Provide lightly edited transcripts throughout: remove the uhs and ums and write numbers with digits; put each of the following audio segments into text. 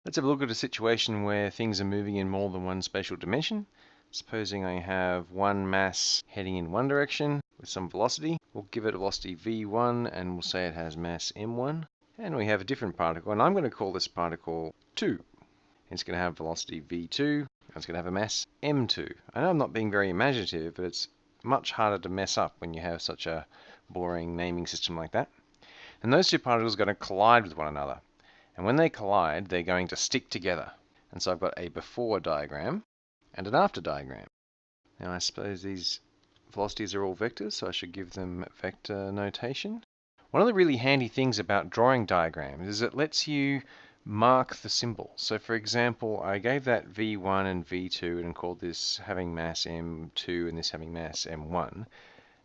Let's have a look at a situation where things are moving in more than one spatial dimension. Supposing I have one mass heading in one direction with some velocity. We'll give it a velocity v1 and we'll say it has mass m1. And we have a different particle, and I'm going to call this particle 2. It's going to have velocity v2, and it's going to have a mass m2. I know I'm not being very imaginative, but it's much harder to mess up when you have such a boring naming system like that. And those two particles are going to collide with one another. And when they collide, they're going to stick together. And so I've got a before diagram and an after diagram. Now I suppose these velocities are all vectors, so I should give them vector notation. One of the really handy things about drawing diagrams is it lets you mark the symbol. So for example, I gave that v1 and v2 and called this having mass m2 and this having mass m1.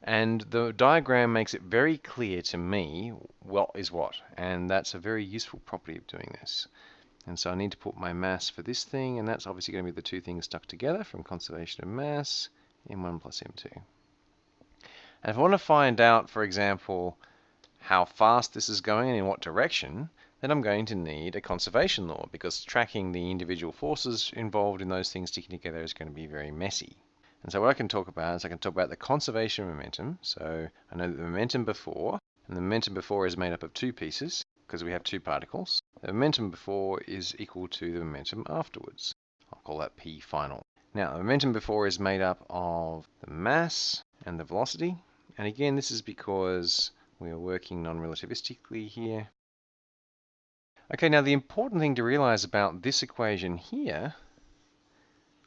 And the diagram makes it very clear to me what is what, and that's a very useful property of doing this. And so I need to put my mass for this thing, and that's obviously going to be the two things stuck together from conservation of mass, m1 plus m2. And if I want to find out, for example, how fast this is going and in what direction, then I'm going to need a conservation law, because tracking the individual forces involved in those things sticking together is going to be very messy. And so what I can talk about is I can talk about the conservation of momentum. So I know that the momentum before, and the momentum before is made up of two pieces, because we have two particles. The momentum before is equal to the momentum afterwards. I'll call that P final. Now, the momentum before is made up of the mass and the velocity. And again, this is because we are working non-relativistically here. Okay, now the important thing to realize about this equation here,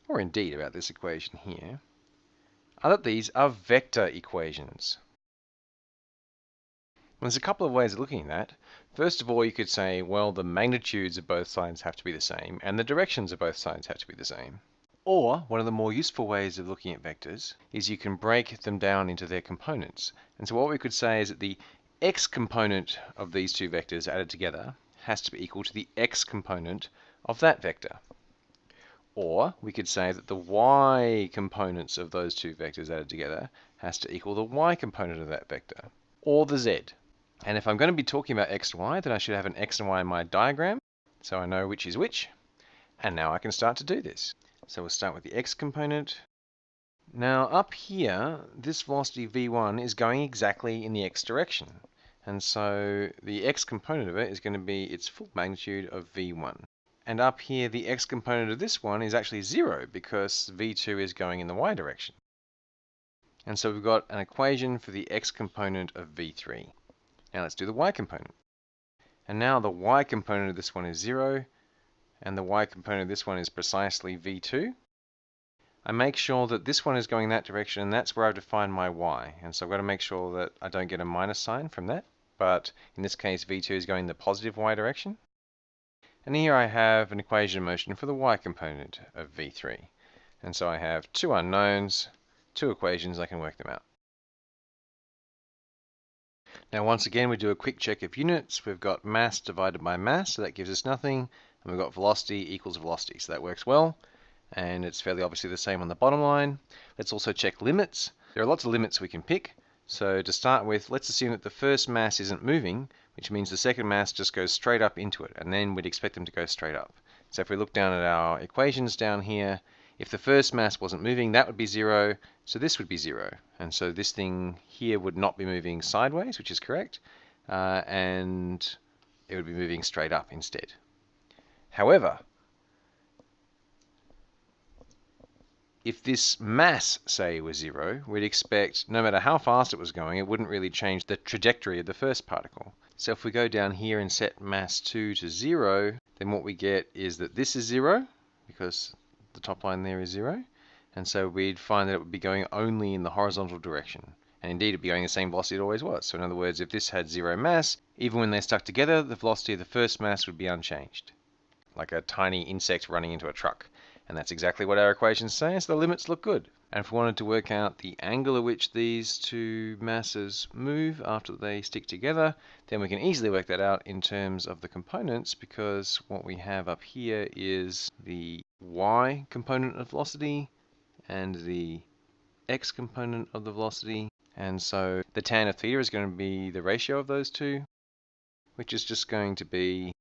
or indeed about this equation here, are that these are vector equations. There's a couple of ways of looking at that. First of all, you could say, well, the magnitudes of both sides have to be the same, and the directions of both sides have to be the same. Or, one of the more useful ways of looking at vectors is you can break them down into their components. And so what we could say is that the x component of these two vectors added together has to be equal to the x component of that vector. Or we could say that the y components of those two vectors added together has to equal the y component of that vector, or the z. And if I'm going to be talking about x and y, then I should have an x and y in my diagram, so I know which is which. And now I can start to do this. So we'll start with the x component. Now up here, this velocity v1 is going exactly in the x direction. And so the x component of it is going to be its full magnitude of v1. And up here, the x component of this one is actually 0 because v2 is going in the y direction. And so we've got an equation for the x component of v3. Now let's do the y component. And now the y component of this one is 0, and the y component of this one is precisely v2. I make sure that this one is going that direction, and that's where I've defined my y. And so I've got to make sure that I don't get a minus sign from that. But in this case, v2 is going the positive y direction. And here I have an equation of motion for the y component of v3. And so I have two unknowns, two equations, I can work them out. Now once again we do a quick check of units. We've got mass divided by mass, so that gives us nothing. And we've got velocity equals velocity, so that works well. And it's fairly obviously the same on the bottom line. Let's also check limits. There are lots of limits we can pick. So to start with, let's assume that the first mass isn't moving, which means the second mass just goes straight up into it, and then we'd expect them to go straight up. So if we look down at our equations down here, if the first mass wasn't moving, that would be 0, so this would be 0. And so this thing here would not be moving sideways, which is correct, and it would be moving straight up instead. However, if this mass, say, was 0, we'd expect no matter how fast it was going, it wouldn't really change the trajectory of the first particle. So if we go down here and set mass 2 to 0, then what we get is that this is 0, because the top line there is 0. And so we'd find that it would be going only in the horizontal direction. And indeed, it'd be going the same velocity it always was. So in other words, if this had 0 mass, even when they're stuck together, the velocity of the first mass would be unchanged, like a tiny insect running into a truck. And that's exactly what our equations say, so the limits look good. And if we wanted to work out the angle at which these two masses move after they stick together, then we can easily work that out in terms of the components, because what we have up here is the y component of velocity and the x component of the velocity. And so the tan of theta is going to be the ratio of those two, which is just going to be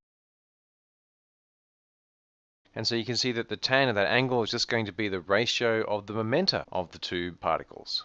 And so you can see that the tan of that angle is just going to be the ratio of the momenta of the two particles.